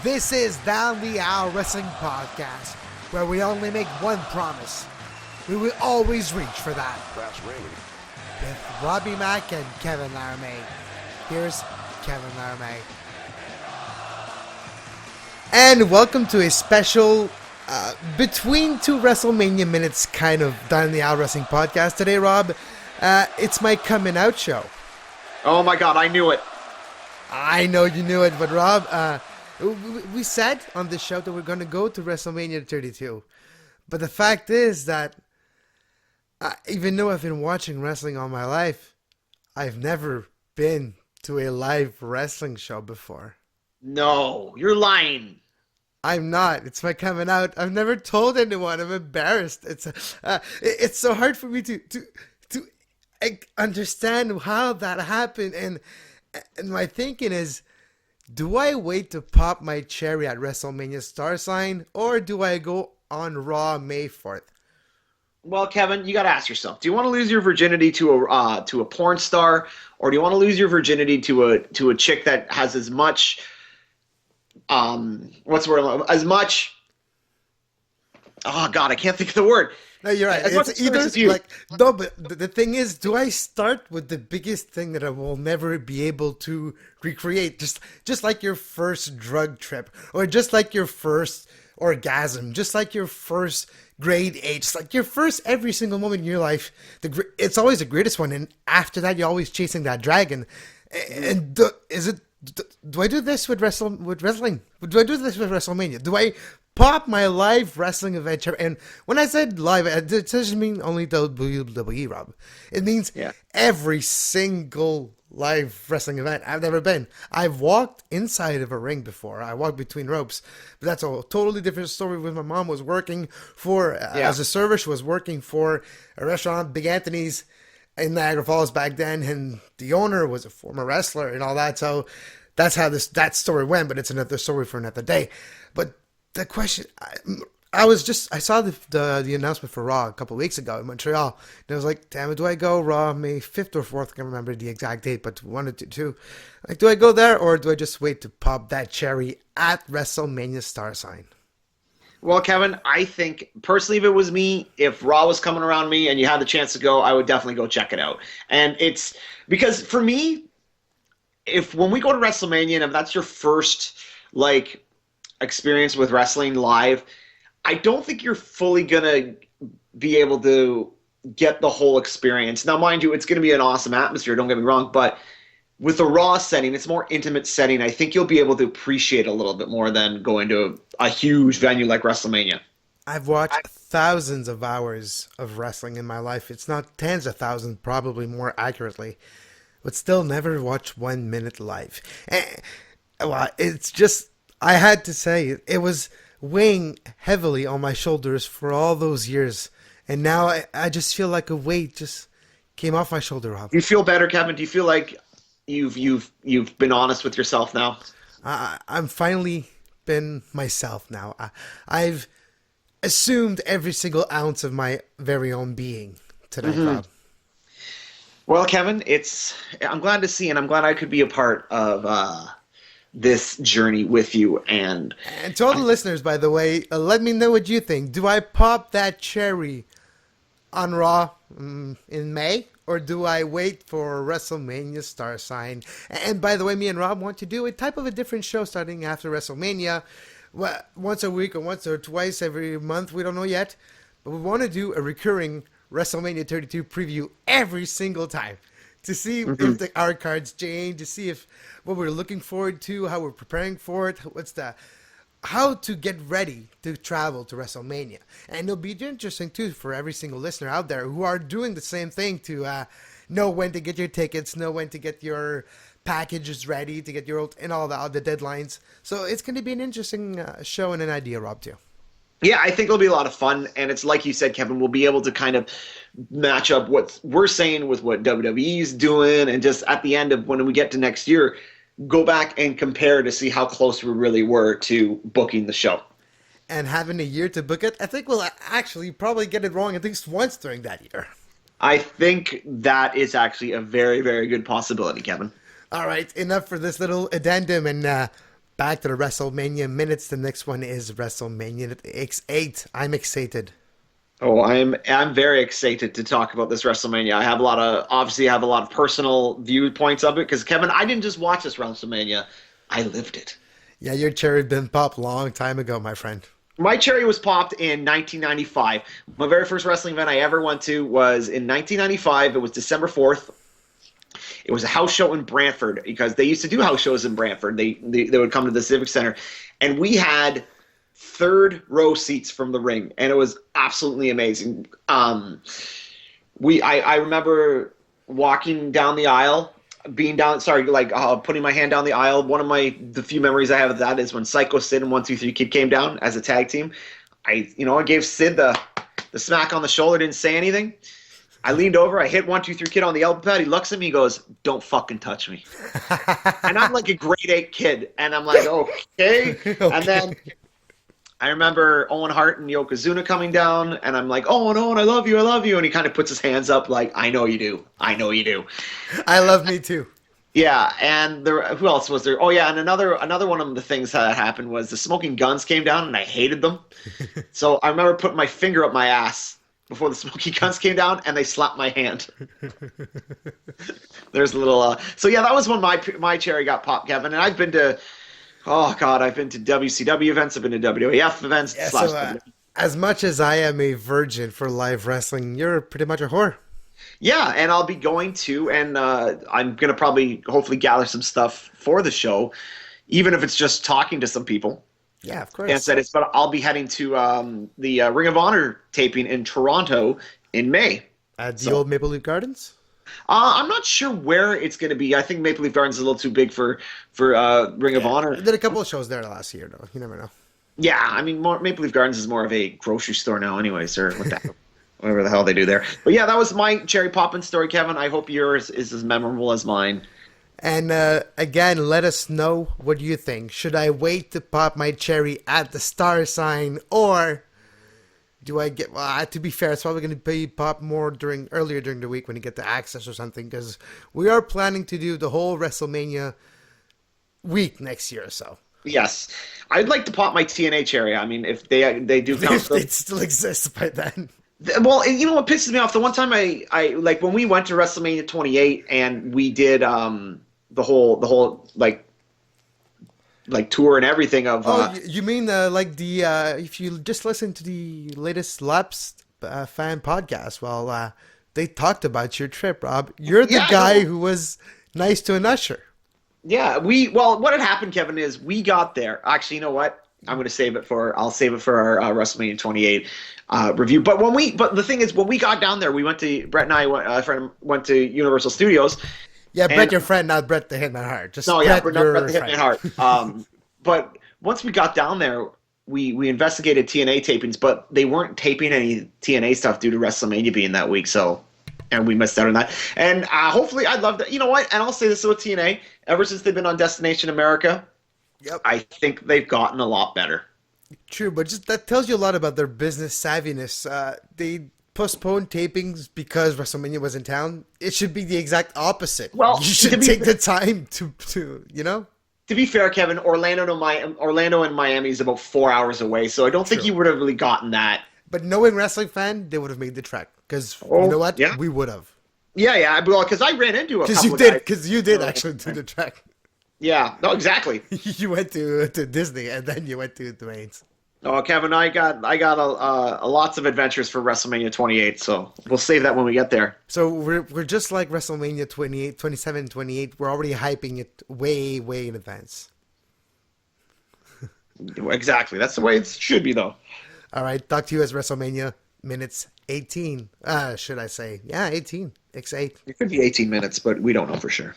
This is Down the Aisle Wrestling Podcast, where we only make one promise. We will always reach for that. That's Raymond. With Robbie Mack and Kevin Laramie. Here's Kevin Laramie. And welcome to a special between two WrestleMania minutes kind of Down the Aisle Wrestling Podcast today, Rob. It's my coming out show. Oh my God, I knew it. I know you knew it, but Rob, we said on this show that we're going to go to WrestleMania 32. But the fact is that even though I've been watching wrestling all my life, I've never been to a live wrestling show before. No, you're lying. I'm not. It's my coming out. I've never told anyone. I'm embarrassed. It's so hard for me to understand how that happened. And my thinking is, do I wait to pop my cherry at WrestleMania Star Sign, or do I go on Raw May 4th? Well, Kevin, you got to ask yourself: do you want to lose your virginity to a porn star, or do you want to lose your virginity to a chick that has as much what's the word? As much. Oh God, I can't think of the word. No, you're right. It's either like no, but the thing is, do I start with the biggest thing that I will never be able to recreate, just like your first drug trip, or just like your first orgasm, just like your first grade age, just like your first every single moment in your life? It's always the greatest one, and after that, you're always chasing that dragon. And do I do this with wrestling? Do I do this with WrestleMania? Do I pop my live wrestling event? And when I said live, it doesn't mean only WWE, Rob. It means every single live wrestling event I've never been. I've walked inside of a ring before. I walked between ropes, but that's a totally different story. When my mom was working for as a server, she was working for a restaurant, Big Anthony's, in Niagara Falls back then, and the owner was a former wrestler and all that. So that's how that story went, but it's another story for another day. But the question, I saw the announcement for Raw a couple of weeks ago in Montreal, and I was like, damn it, do I go Raw May 5th or 4th? I can't remember the exact date, but one or two. Like, do I go there, or do I just wait to pop that cherry at WrestleMania Star Sign? Well, Kevin, I think personally, if it was me, if Raw was coming around me and you had the chance to go, I would definitely go check it out. And it's because for me, when we go to WrestleMania, and if that's your first experience with wrestling live, I don't think you're fully gonna be able to get the whole experience. Now, mind you, it's gonna be an awesome atmosphere, don't get me wrong, but with the Raw setting, it's a more intimate setting. I think you'll be able to appreciate a little bit more than going to a huge venue like WrestleMania. I've watched thousands of hours of wrestling in my life. It's not tens of thousands, probably more accurately, but still never watched 1 minute live. Well, it's just, I had to say, it was weighing heavily on my shoulders for all those years. And now I just feel like a weight just came off my shoulder, Rob. Do you feel better, Kevin? Do you feel like you've been honest with yourself now? I'm finally been myself now. I've assumed every single ounce of my very own being tonight, Rob. Well, Kevin, I'm glad to see, and I'm glad I could be a part of this journey with you. And to all the listeners, by the way, let me know what you think. Do I pop that cherry on Raw in May, or do I wait for WrestleMania Star Sign? And by the way, me and Rob want to do a type of a different show starting after WrestleMania, once a week or once or twice every month. We don't know yet, but we want to do a recurring WrestleMania 32 preview every single time to see if our cards change, to see if what we're looking forward to, how we're preparing for it, how to get ready to travel to WrestleMania. And it'll be interesting, too, for every single listener out there who are doing the same thing to know when to get your tickets, know when to get your packages ready, to get and all the deadlines. So it's going to be an interesting show and an idea, Rob, too. Yeah, I think it'll be a lot of fun. And it's like you said, Kevin, we'll be able to kind of match up what we're saying with what WWE's doing. And just at the end of when we get to next year, go back and compare to see how close we really were to booking the show. And having a year to book it, I think we'll actually probably get it wrong at least once during that year. I think that is actually a very, very good possibility, Kevin. All right, enough for this little addendum, and back to the WrestleMania minutes. The next one is WrestleMania X8. I'm excited. Oh, I'm very excited to talk about this WrestleMania. I have a lot of personal viewpoints of it because Kevin, I didn't just watch this WrestleMania, I lived it. Yeah, your cherry been popped a long time ago, my friend. My cherry was popped in 1995. My very first wrestling event I ever went to was in 1995. It was December 4th. It was a house show in Brantford because they used to do house shows in Brantford. They would come to the Civic Center, and we had third row seats from the ring, and it was absolutely amazing. I remember walking down the aisle, putting my hand down the aisle. One of the few memories I have of that is when Psycho Sid and 1-2-3 Kid came down as a tag team. I gave Sid the smack on the shoulder, didn't say anything. I leaned over, I hit 1-2-3 Kid on the elbow pad. He looks at me, he goes, "Don't fucking touch me." And I'm like a grade 8 kid, and I'm like, okay. And then I remember Owen Hart and Yokozuna coming down, and I'm like, Owen, I love you. And he kind of puts his hands up like, I know you do. I I love me too. Yeah, and who else was there? Oh yeah, and another one of the things that happened was the Smoking Guns came down, and I hated them. So I remember putting my finger up my ass before the Smoking Guns came down, and they slapped my hand. There's a little. So yeah, that was when my cherry got popped, Kevin. And I've been to. Oh God, I've been to WCW events. I've been to WAF events. Yeah, so, as much as I am a virgin for live wrestling, you're pretty much a whore. Yeah, and I'll be going to, and I'm going to probably hopefully gather some stuff for the show, even if it's just talking to some people. Yeah, of course. But I'll be heading to the Ring of Honor taping in Toronto in May. At the old Maple Leaf Gardens? I'm not sure where it's going to be. I think Maple Leaf Gardens is a little too big for Ring of Honor. I did a couple of shows there last year, though. You never know. Yeah, I mean, Maple Leaf Gardens is more of a grocery store now anyways, or whatever the hell they do there. But yeah, that was my cherry poppin' story, Kevin. I hope yours is as memorable as mine. And again, let us know what you think. Should I wait to pop my cherry at the star sign, or do I get? Well, to be fair, it's probably going to be pop more earlier during the week when you get the access or something, because we are planning to do the whole WrestleMania week next year or so. Yes, I'd like to pop my TNA cherry. I mean, if they do, if it still exists by then. Well, you know what pisses me off? The one time I like when we went to WrestleMania 28 and we did the whole like tour and everything of. You mean like the if you just listen to the latest Laps fan podcast? Well, they talked about your trip, Rob. You're the guy who was nice to an usher. Yeah, what had happened, Kevin, is we got there. Actually, you know what? I'll save it for our WrestleMania 28 review. But the thing is, when we got down there, we went to Brett and I went to Universal Studios. Yeah, Brett, your friend, not Brett the Hitman Hart. Brett the Hitman Hart. But once we got down there, we investigated TNA tapings, but they weren't taping any TNA stuff due to WrestleMania being that week. So, and we missed out on that. And hopefully, I'd love to. You know what? And I'll say this about TNA: ever since they've been on Destination America, I think they've gotten a lot better. True, but just that tells you a lot about their business savviness. They postponed tapings because WrestleMania was in town. It should be the exact opposite. Well, you should take the time to you know. To be fair, Kevin, Orlando and Miami is about 4 hours away, so I don't think you would have really gotten that. But knowing wrestling fan, they would have made the trek because you know what? Yeah. We would have. Yeah. Well, because I ran into a couple Because you did actually do the trek. Yeah. No, exactly. You went to Disney and then you went to Dwayne's. Oh, Kevin, I got lots of adventures for WrestleMania 28, so we'll save that when we get there. So we're just like WrestleMania 28, 27, 28. We're already hyping it way, way in advance. Exactly. That's the way it should be, though. All right. Talk to you as WrestleMania minutes 18. Should I say? Yeah, 18. X8. It could be 18 minutes, but we don't know for sure.